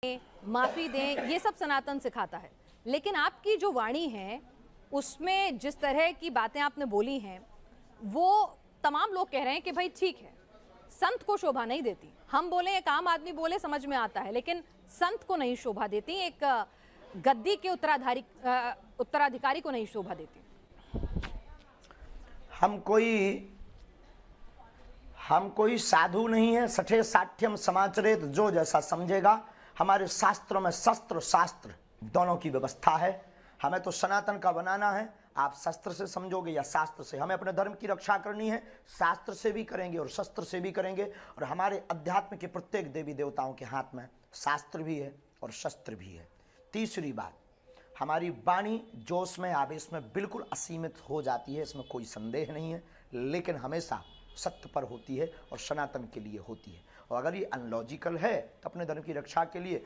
माफी दें, ये सब सनातन सिखाता है। लेकिन आपकी जो वाणी है उसमें जिस तरह की बातें आपने बोली हैं वो तमाम लोग कह रहे हैं कि भाई ठीक है, संत को शोभा नहीं देती। हम बोले, एक आम आदमी बोले समझ में आता है, लेकिन संत को नहीं शोभा देती, एक गद्दी के उत्तराधिकारी को नहीं शोभा देती। हम कोई साधु नहीं है। सठे साठ्यम समाचरेत, जो जैसा समझेगा। हमारे शास्त्रों में शस्त्र शास्त्र दोनों की व्यवस्था है। हमें तो सनातन का बनाना है। आप शस्त्र से समझोगे या शास्त्र से। हमें अपने धर्म की रक्षा करनी है, शास्त्र से भी करेंगे और शस्त्र से भी करेंगे। और हमारे अध्यात्म के प्रत्येक देवी देवताओं के हाथ में शास्त्र भी है और शस्त्र भी है। तीसरी बात, हमारी वाणी जोश में आवेश में बिल्कुल असीमित हो जाती है, इसमें कोई संदेह नहीं है, लेकिन हमेशा सत्य पर होती है और सनातन के लिए होती है। और अगर ये अनलॉजिकल है तो अपने धर्म की रक्षा के लिए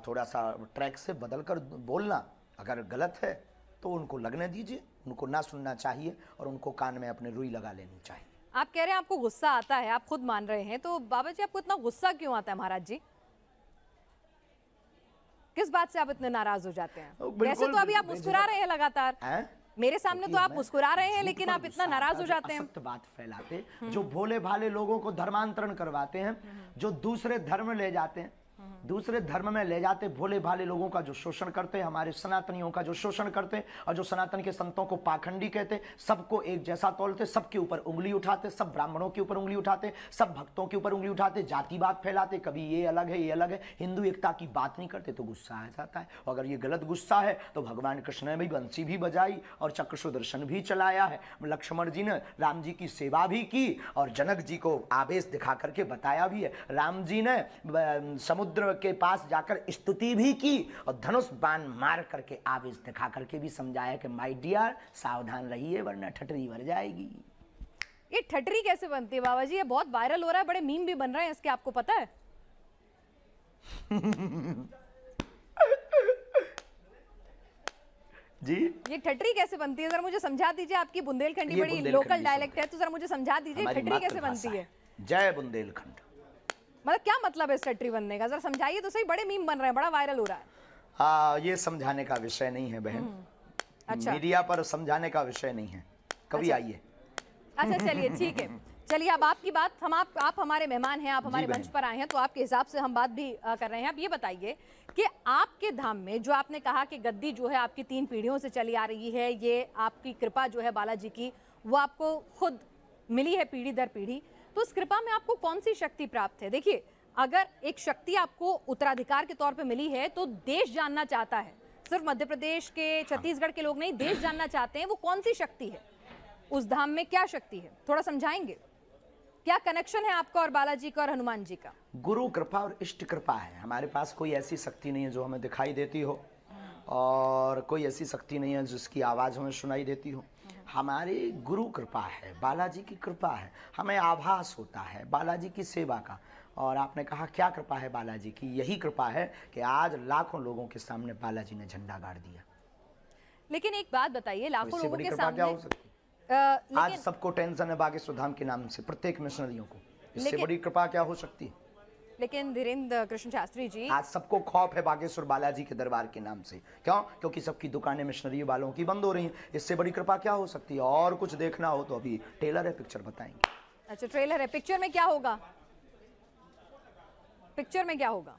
थोड़ा सा ट्रैक से बदल कर बोलना अगर गलत है तो उनको लगने दीजिए, उनको ना सुनना चाहिए और उनको कान में अपने रुई लगा लेनी चाहिए। आप कह रहे हैं आपको गुस्सा आता है, आप खुद मान रहे हैं, तो बाबा जी आपको इतना गुस्सा क्यों आता है महाराज जी? किस बात से आप इतने नाराज हो जाते हैं? वैसे तो अभी आप मुस्कुरा रहे हैं लगातार मेरे सामने, तो आप मुस्कुरा रहे हैं, लेकिन आप इतना नाराज हो जाते हैं। असत्य बात फैलाते, जो भोले भाले लोगों को धर्मांतरण करवाते हैं, जो दूसरे धर्म ले जाते हैं, दूसरे धर्म में ले जाते, भोले भाले लोगों का जो शोषण करते हैं, हमारे सनातनियों का जो शोषण करते हैं, और जो सनातन के संतों को पाखंडी कहते, सबको एक जैसा तोलते, सबके ऊपर उंगली उठाते, सब ब्राह्मणों के ऊपर उंगली उठाते, सब भक्तों के ऊपर उंगली उठाते, जातिवाद फैलाते, कभी ये अलग है ये अलग है, हिंदू एकता की बात नहीं करते, तो गुस्सा आ जाता है। और अगर ये गलत गुस्सा है तो भगवान कृष्ण ने भी बंसी भी बजाई और चक्र सुदर्शन भी चलाया है। लक्ष्मण जी ने राम जी की सेवा भी की और जनक जी को आवेश दिखा करके बताया भी है। राम जी ने समुद्र के पास जाकर स्तुति भी की और धनुष बाण मार करके आवेश दिखा करके भी समझाया कि माय डियर सावधान रहिए वरना ठटरी भर जाएगी। ये ठटरी कैसे बनती है बाबा जी? ये बहुत वायरल हो रहा है, बड़े मीम भी बन रहे हैं इसके, आपको पता है? जी, ये ठटरी कैसे बनती है, जरा मुझे समझा दीजिए। आपकी बुंदेलखंडी बड़ी लोकल डायलेक्ट है, तो जरा मुझे समझा दीजिए ठटरी कैसे बनती है। जय बुंदेलखंड। मतलब क्या मतलब है इस ठटरी बनने का, जरा समझाइए तो सही। बड़े मीम बन रहे हैं, बड़ा वायरल हो रहा है। ये समझाने का विषय नहीं है बहन। अच्छा, मीडिया पर समझाने का विषय नहीं है, कभी आइए। अच्छा चलिए ठीक है। चलिए अब आपकी बात, आप हमारे मेहमान हैं, आप हमारे मंच पर आए हैं, तो आपके हिसाब से हम बात भी कर रहे हैं। आप ये बताइए कि आपके धाम में जो आपने कहा कि गद्दी जो है आपकी 3 पीढ़ियों से चली आ रही है, ये आपकी कृपा जो है बालाजी की, वो आपको खुद मिली है पीढ़ी दर पीढ़ी, तो उस कृपा में आपको कौन सी शक्ति प्राप्त है? देखिए, अगर एक शक्ति आपको उत्तराधिकार के तौर पे मिली है तो देश जानना चाहता है, सिर्फ मध्य प्रदेश के छत्तीसगढ़ के लोग नहीं, देश जानना चाहते हैं वो कौन सी शक्ति है, उस धाम में क्या शक्ति है, थोड़ा समझाएंगे? क्या कनेक्शन है आपका और बालाजी का और हनुमान जी का? गुरु कृपा और इष्ट कृपा है। हमारे पास कोई ऐसी शक्ति नहीं है जो हमें दिखाई देती हो, और कोई ऐसी शक्ति नहीं है जिसकी आवाज़ हमें सुनाई देती हो। हमारी गुरु कृपा है, बालाजी की कृपा है, हमें आभास होता है बालाजी की सेवा का। और आपने कहा क्या कृपा है बालाजी की? यही कृपा है कि आज लाखों लोगों के सामने बालाजी ने झंडा गाड़ दिया। लेकिन एक बात बताइए, लाखों लोगों के सामने क्या हो सकती? आज सबको टेंशन है बागेश्वर धाम के नाम से, प्रत्येक मिशनरियों को। इससे बड़ी कृपा क्या हो सकती है? लेकिन धीरेन्द्र कृष्ण शास्त्री जी, आज सबको खौफ है बागेश्वर बालाजी के दरबार के नाम से। क्यों? क्योंकि सबकी दुकानें मिशनरी वालों की बंद हो रही हैं। इससे बड़ी कृपा क्या हो सकती है? और कुछ देखना हो तो अभी ट्रेलर है, पिक्चर बताएंगे। अच्छा ट्रेलर है, पिक्चर में क्या होगा? पिक्चर में क्या होगा?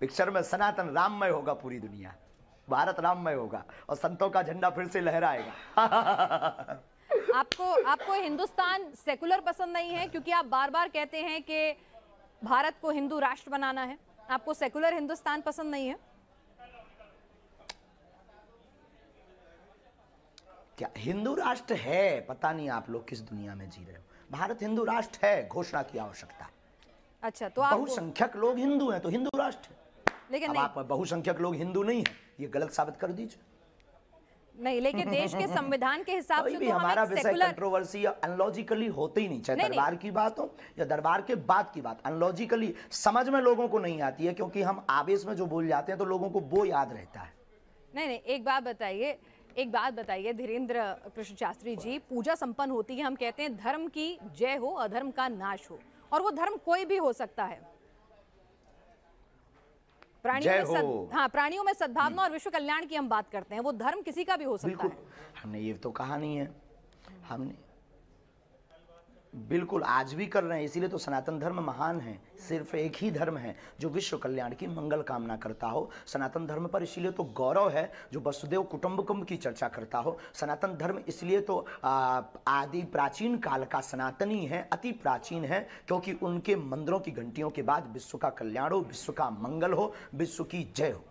पिक्चर में सनातन राममय होगा, पूरी दुनिया भारत राममय होगा और संतों का झंडा फिर से लहराएगा। आपको हिंदुस्तान सेकुलर पसंद नहीं है, क्योंकि आप बार बार कहते हैं कि भारत को हिंदू राष्ट्र बनाना है, आपको सेकुलर हिंदुस्तान पसंद नहीं है? क्या हिंदू राष्ट्र है? पता नहीं आप लोग किस दुनिया में जी रहे हो। भारत हिंदू राष्ट्र है, घोषणा की आवश्यकता है। अच्छा, तो बहुसंख्यक लोग हिंदू हैं तो हिंदू राष्ट्र है। लेकिन आप बहुसंख्यक लोग हिंदू नहीं है, ये गलत साबित कर दीजिए। नहीं, लेकिन देश के संविधान के हिसाब से तो हमारा विषय कंट्रोवर्सी या अनलॉजिकली होते ही नहीं, चाहे दरबार की बात हो या दरबार के बाद की बात। अनलॉजिकली समझ में लोगों को नहीं आती है, क्योंकि हम आवेश में जो बोल जाते हैं तो लोगों को वो याद रहता है। नहीं, एक बात बताइए धीरेन्द्र कृष्ण शास्त्री जी, पूजा संपन्न होती है, हम कहते हैं धर्म की जय हो, अधर्म का नाश हो, और वो धर्म कोई भी हो सकता है। प्राणियों में सद्भावना और विश्व कल्याण की हम बात करते हैं, वो धर्म किसी का भी हो सकता है। हमने ये तो कहा नहीं है, हमने बिल्कुल आज भी कर रहे हैं, इसीलिए तो सनातन धर्म महान है। सिर्फ एक ही धर्म है जो विश्व कल्याण की मंगल कामना करता हो सनातन धर्म पर, इसीलिए तो गौरव है जो वसुदेव कुटुंबकम की चर्चा करता हो। सनातन धर्म इसलिए तो आदि प्राचीन काल का सनातनी है, अति प्राचीन है, क्योंकि उनके मंदिरों की घंटियों के बाद विश्व का कल्याण हो, विश्व का मंगल हो, विश्व की जय हो।